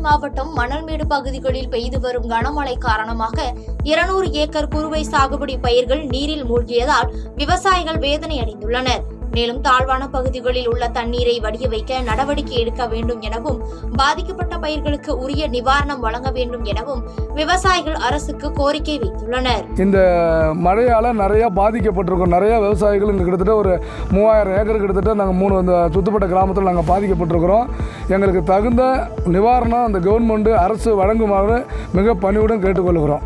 மாவட்டம் மணல்மேடு பகுதிகளில் பெய்து வரும் கனமழை காரணமாக 200 ஏக்கர் குறுவை சாகுபடி பயிர்கள் நீரில் மூழ்கியதால் விவசாயிகள் வேதனை அடைந்துள்ளனர். மேலும் தாழ்வான பகுதிகளில் உள்ள தண்ணீரை வடிய வைக்க நடவடிக்கை எடுக்க வேண்டும் எனவும் பாதிக்கப்பட்ட பயிர்களுக்கு உரிய நிவாரணம் வழங்க வேண்டும் எனவும் விவசாயிகள் அரசுக்கு கோரிக்கை வைத்துள்ளனர். இந்த மழையால நிறைய பாதிக்கப்பட்டிருக்கோம். நிறைய விவசாயிகள் இங்கே கிட்டத்தட்ட ஒரு 3000 ஏக்கர் கிட்டத்தட்ட நாங்கள் 3 சுத்தப்பட்ட கிராமத்தில் நாங்கள் பாதிக்கப்பட்டிருக்கிறோம். எங்களுக்கு தகுந்த நிவாரணம் அந்த கவர்மெண்ட் அரசு வழங்குமாறு மிக பணிவுடன் கேட்டுக்கொள்கிறோம்.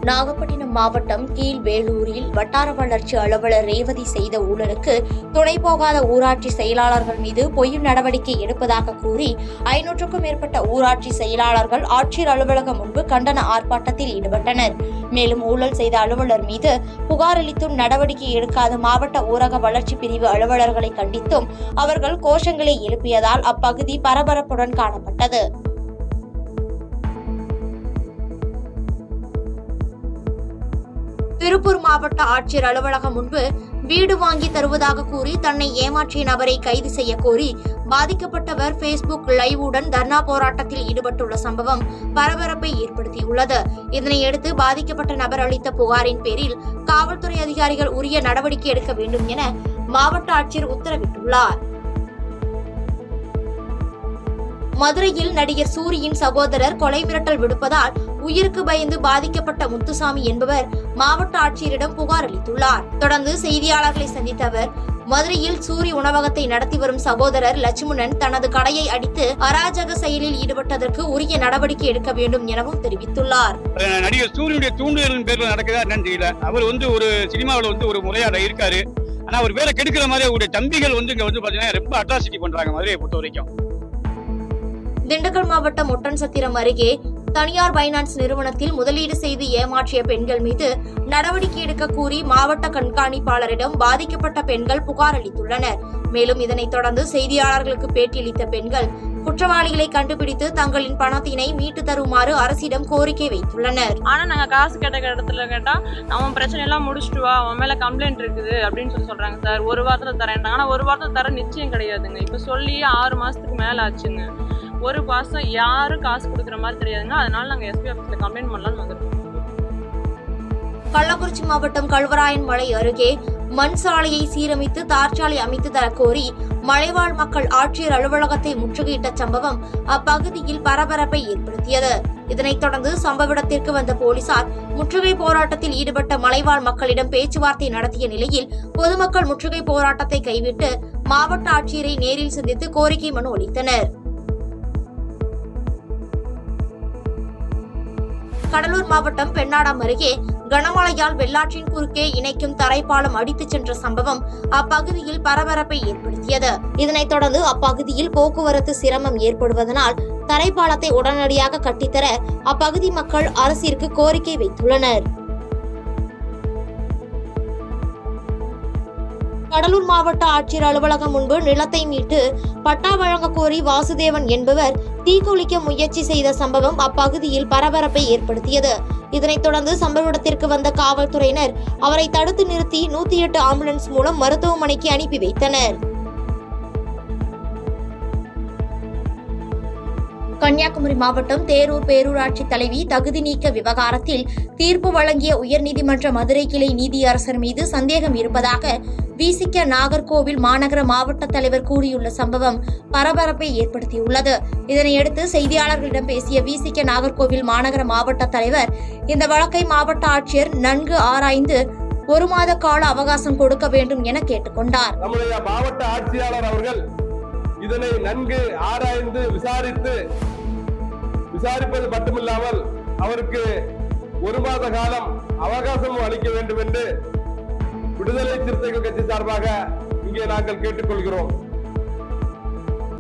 நாகப்பட்டினம் மாவட்டம் கீழ்வேலூரில் வட்டார வளர்ச்சி அலுவலர் ரேவதி செய்த ஊழலுக்கு துணை போகாத ஊராட்சி செயலாளர்கள் மீது பொய் நடவடிக்கை எடுப்பதாக கூறி 500க்கும் மேற்பட்ட ஊராட்சி செயலாளர்கள் ஆட்சியர் அலுவலகம் முன்பு கண்டன ஆர்ப்பாட்டத்தில் ஈடுபட்டனர். மேலும் ஊழல் செய்த அலுவலர் மீது புகார் அளித்தும் நடவடிக்கை எடுக்காத மாவட்ட ஊரக வளர்ச்சி பிரிவு அலுவலர்களை கண்டித்தும் அவர்கள் கோஷங்களை எழுப்பியதால் அப்பகுதி பரபரப்புடன் காணப்பட்டது. திருப்பூர் மாவட்ட ஆட்சியர் அலுவலகம் முன்பு வீடு வாங்கி தருவதாக கூறி தன்னை ஏமாற்றிய நபரை கைது செய்ய கோரி பாதிக்கப்பட்டவர் பேஸ்புக் லைவுடன் தர்ணா போராட்டத்தில் ஈடுபட்டுள்ள சம்பவம் பரபரப்பை ஏற்படுத்தியுள்ளது. இதனையடுத்து பாதிக்கப்பட்ட நபர் அளித்த புகாரின் பேரில் காவல்துறை அதிகாரிகள் உரிய நடவடிக்கை எடுக்க வேண்டும் என மாவட்ட ஆட்சியர் உத்தரவிட்டுள்ளார். மதுரையில் நடிகர் சூரியின் சகோதரர் கொலை மிரட்டல் விடுப்பதால் உயிருக்கு பயந்து பாதிக்கப்பட்ட முத்துசாமி என்பவர் மாவட்ட ஆட்சியரிடம் புகார் அளித்துள்ளார். தொடர்ந்து செய்தியாளர்களை சந்தித்த அவர், மதுரையில் சூரி உணவகத்தை நடத்தி வரும் சகோதரர் லட்சுமணன் தனது கடையை அடித்து அராஜக செயலில் ஈடுபட்டதற்கு உரிய நடவடிக்கை எடுக்க வேண்டும் எனவும் தெரிவித்துள்ளார். நடிகர் சூரியனுடைய தூண்டுதலின் பேரில் நடக்குதா என்னன்னு தெரியல. அவர் ஒரு சினிமாவில் ஒரு முறையாட இருக்காரு. ஆனா அவர் வேலை கெடுக்கிற மாதிரி அவருடைய தம்பிகள் இங்க பாத்தீங்கன்னா ரொம்ப அட்ராசிட்டி பண்றாங்க மதுரையை பொறுத்த வரைக்கும். திண்டுக்கல் மாவட்டம் ஒட்டன்சத்திரம் அருகே தனியார் பைனான்ஸ் நிறுவனத்தில் முதலீடு செய்து ஏமாற்றிய பெண்கள் மீது நடவடிக்கை எடுக்க கூறி மாவட்ட கண்காணிப்பாளரிடம் பாதிக்கப்பட்ட பெண்கள் புகார் அளித்துள்ளனர். மேலும் இதனைத் தொடர்ந்து செய்தியாளர்களுக்கு பேட்டியளித்த பெண்கள் குற்றவாளிகளை கண்டுபிடித்து தங்களின் பணத்தினை மீட்டு தருமாறு அரசிடம் கோரிக்கை வைத்துள்ளனர். ஆனா நாங்க காசு கேட்ட இடத்துல கேட்டா அவன் பிரச்சனை எல்லாம் முடிச்சுட்டு வா, அவன் மேல கம்ப்ளைண்ட் இருக்குது அப்படின்னு சொல்றாங்க சார். 1 வாரத்துல தரேன். ஆனா 1 வாரத்துல தர நிச்சயம் கிடையாதுங்க. இப்ப சொல்லி 6 மாசத்துக்கு மேல ஆச்சுங்க. 1 மாசம் யாரும் காசு கொடுக்குற மாதிரி தெரியாதுங்க. அதனால நாங்க எஸ்பி ஆபீஸ்ல கம்ப்ளைண்ட் பண்ணலாம்னு வந்திருக்கோம். கள்ளக்குறிச்சி மாவட்டம் கல்வராயன் மலை அருகே மண் சாலையை சீரமைத்து தார்ச்சாலை அமைத்து தரக்கோரி மலைவாழ் மக்கள் ஆட்சியர் அலுவலகத்தை முற்றுகையிட்ட சம்பவம் அப்பகுதியில் பரபரப்பை ஏற்படுத்தியது. இதனைத் தொடர்ந்து சம்பவ இடத்திற்கு வந்த போலீசார் முற்றுகை போராட்டத்தில் ஈடுபட்ட மலைவாழ் மக்களிடம் பேச்சுவார்த்தை நடத்திய நிலையில் பொதுமக்கள் முற்றுகை போராட்டத்தை கைவிட்டு மாவட்ட ஆட்சியரை நேரில் சந்தித்து கோரிக்கை மனு அளித்தனர். கடலூர் மாவட்டம் பெண்ணாடம் அருகே கனமழையால் வெள்ளாற்றின் குறுக்கே இணைக்கும் தரைப்பாலம் அடித்துச் சென்ற சம்பவம் அப்பகுதியில் பரபரப்பை ஏற்படுத்தியது. இதனைத் தொடர்ந்து அப்பகுதியில் போக்குவரத்து சிரமம் ஏற்படுவதனால் தரைப்பாலத்தை உடனடியாக கட்டித்தர அப்பகுதி மக்கள் அரசிற்கு கோரிக்கை வைத்துள்ளனர். கடலூர் மாவட்ட ஆட்சியர் அலுவலகம் முன்பு நிலத்தை மீட்டு பட்டா வழங்க கோரி வாசுதேவன் என்பவர் தீக்குளிக்க முயற்சி செய்த சம்பவம் அப்பகுதியில் பரபரப்பை ஏற்படுத்தியது. இதனைத் தொடர்ந்து சம்பவ இடத்திற்கு வந்த காவல்துறையினர் அவரை தடுத்து நிறுத்தி 108 ஆம்புலன்ஸ் மூலம் மருத்துவமனைக்கு அனுப்பி வைத்தனர். கன்னியாகுமரி மாவட்டம் தேரூர் பேரூராட்சி தலைவி தகுதி நீக்க விவகாரத்தில் தீர்ப்பு வழங்கிய உயர்நீதிமன்ற மதுரை கிளை நீதியரசர் மீது சந்தேகம் இருப்பதாக விசிக நாகர்கோவில் மாநகர மாவட்ட தலைவர் கூறியுள்ள சம்பவம் பரபரப்பை ஏற்படுத்தியுள்ளது. இதனையடுத்து செய்தியாளர்களிடம் பேசிய விசிக நாகர்கோவில் மாநகர மாவட்ட தலைவர் இந்த வழக்கை மாவட்ட ஆட்சியர் நன்கு ஆராய்ந்து 1 மாத கால அவகாசம் கொடுக்க வேண்டும் என கேட்டுக்கொண்டார். நம்முடைய மாவட்ட ஆட்சியாளர் அவர்கள் இதனை நன்கு ஆராய்ந்து விசாரிப்பது மட்டுமில்லாமல் அவருக்கு 1 மாத காலம் அவகாசமும் அளிக்க வேண்டும் என்று விடுதலை சிறுத்தைகள் கட்சி சார்பாக இங்கே நாங்கள் கேட்டுக்கொள்கிறோம்.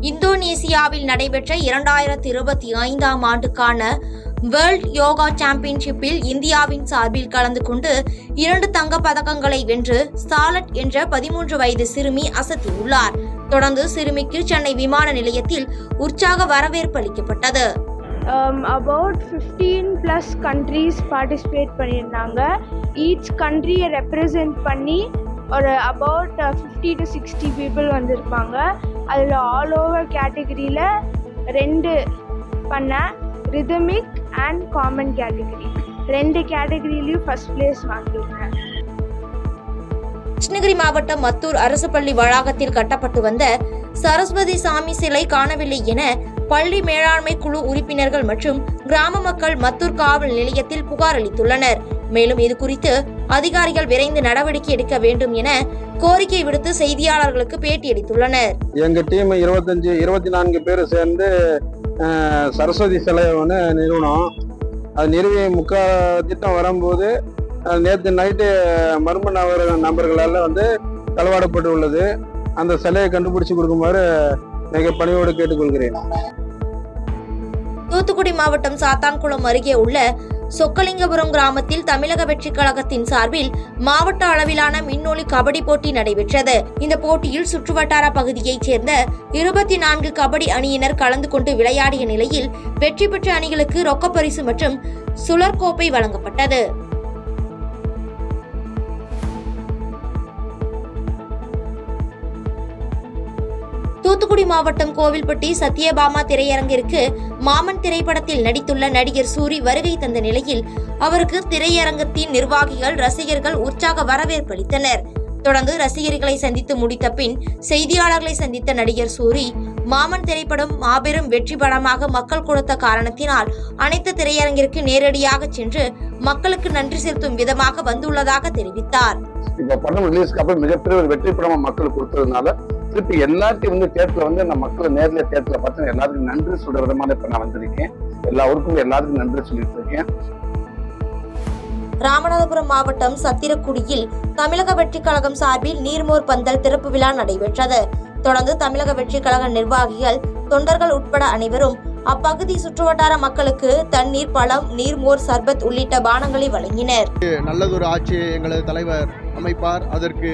இந்தோனேசியாவில் நடைபெற்ற 2025ஆம் ஆண்டுக்கான வேர்ல்ட் யோகா சாம்பியன்ஷிப்பில் இந்தியாவின் சார்பில் கலந்து கொண்டு 2 தங்கப் பதக்கங்களை வென்று சாலட் என்ற 13 வயது சிறுமி அசத்தியுள்ளார். தொடர்ந்து சிறுமிக்கு சென்னை விமான நிலையத்தில் உற்சாக வரவேற்பு அளிக்கப்பட்டது. about 15+ countries participate பண்ணியிருந்தாங்க. ஈச் கண்ட்ரியை ரெப்ரசன்ட் பண்ணி ஒரு about 50 to 60 people வந்திருப்பாங்க. அதில் ஆல் ஓவர் கேட்டகரியில் 2 பண்ண ரிதமிக் அண்ட் காமன் கேட்டகரி 2 கேட்டகரியிலையும் ஃபர்ஸ்ட் பிளேஸ் வாங்கியிருந்தேன். கிருஷ்ணகிரி மாவட்டம் மத்தூர் அரசு பள்ளி வளாகத்தில் கட்டப்பட்டு வந்த சரஸ்வதி சாமி சிலை காணவில்லை என பள்ளி மேலாண்மை குழு உறுப்பினர்கள் மற்றும் கிராம மக்கள் மத்தூர் காவல் நிலையத்தில் புகார் அளித்துள்ளனர். மேலும் இது குறித்து அதிகாரிகள் விரைந்து நடவடிக்கை எடுக்க வேண்டும் என கோரிக்கை விடுத்து செய்தியாளர்களுக்கு பேட்டியளித்துள்ளனர். எங்க டீம் 24 பேர் சேர்ந்து சரஸ்வதி சிலை ஒன்று நிறுவனம். அது நிறுவி முக்கால் திட்டம் வரும்போது நேற்று நைட்டு மர்ம நபர்களால் களவாடப்பட்டு உள்ளது. அந்த சிலையை கண்டுபிடிச்சு கொடுக்குமாறு மிக பணியோடு கேட்டுக்கொள்கிறேன். தூத்துக்குடி மாவட்டம் சாத்தான்குளம் அருகே உள்ள சொக்கலிங்கபுரம் கிராமத்தில் தமிழக வெற்றி கழகத்தின் சார்பில் மாவட்ட அளவிலான மின்னொலி கபடி போட்டி நடைபெற்றது. இந்த போட்டியில் சுற்றுவட்டார பகுதியைச் சேர்ந்த 24 கபடி அணியினர் கலந்து கொண்டு விளையாடிய நிலையில் வெற்றி பெற்ற அணிகளுக்கு ரொக்கப்பரிசு மற்றும் சுழற்கோப்பை வழங்கப்பட்டது. தூத்துக்குடி மாவட்டம் கோவில்பட்டி சத்யபாமா திரையரங்கிற்கு மாமன் திரைப்படத்தில் நடித்துள்ள நடிகர் சூரி வருகை தந்த நிலையில் அவருக்கு திரையரங்கத்தின் நிர்வாகிகள் ரசிகர்கள் உற்சாக வரவேற்பளித்தனர். தொடர்ந்து ரசிகர்களை சந்தித்து முடித்த பின் செய்தியாளர்களை சந்தித்த நடிகர் சூரி மாமன் திரைப்படம் மாபெரும் வெற்றி படமாக மக்கள் கொடுத்த காரணத்தினால் அனைத்து திரையரங்கிற்கு நேரடியாக சென்று மக்களுக்கு நன்றி செலுத்தும் விதமாக வந்துள்ளதாக தெரிவித்தார். இப்ப படம் ரிலீஸ்க்கு அப்புறம் மிகப்பெரிய ஒரு வெற்றி படமா மக்களுக்கு கொடுத்ததுனால திருப்பி எல்லாத்தையும் தியேட்டர்ல நான் மக்களை நேர்ல தியேட்டர்ல பார்த்து எல்லாத்துக்கும் நன்றி சொல்ற விதமான இப்ப நான் வந்திருக்கேன். எல்லாருக்கும் எல்லாத்துக்கும் நன்றி சொல்லிட்டு இருக்கேன். ராமநாதபுரம் மாவட்டம் சத்திரக்குடியில் தமிழக வெற்றி கழகம் சார்பில் நீர்மோர் பந்தல் திறப்பு விழா நடைபெற்றது. தொடர்ந்து தமிழக வெற்றி கழக நிர்வாகிகள் தொண்டர்கள் உட்பட அனைவரும் அப்பகுதி சுற்றுவட்டார மக்களுக்கு தண்ணீர், பழம், நீர்மோர், சர்பத் உள்ளிட்ட பானங்களை வழங்கினர். நல்லதொரு ஆட்சியை எங்களது தலைவர் அமைப்பார். அதற்கு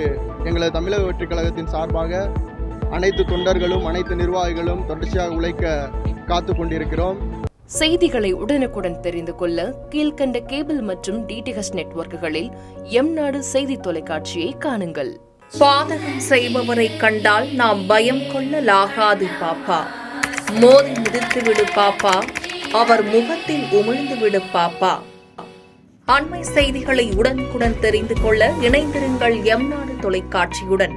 எங்களது தமிழக வெற்றி கழகத்தின் சார்பாக அனைத்து தொண்டர்களும் அனைத்து நிர்வாகிகளும் தொடர்ச்சியாக உழைக்க காத்து கொண்டிருக்கிறோம். செய்திகளை உடனுக்குடன் தெரிந்து கொள்ள கீழ்கண்ட கேபிள் மற்றும் டிடிஹெச் நெட்வொர்க்குகளில் எம்நாடு செய்தி தொலைக்காட்சியை காணுங்கள். பாதகம் செய்பவரை கண்டால் நாம் பயம் கொள்ளலாகாது பாப்பா. மோதி மிதித்து விடு பாப்பா, அவர் முகத்தில் உமிழ்ந்து விடு பாப்பா. அண்மை செய்திகளை உடனுக்குடன் தெரிந்து கொள்ள இணைந்திருங்கள் எம்நாடு தொலைக்காட்சியுடன்.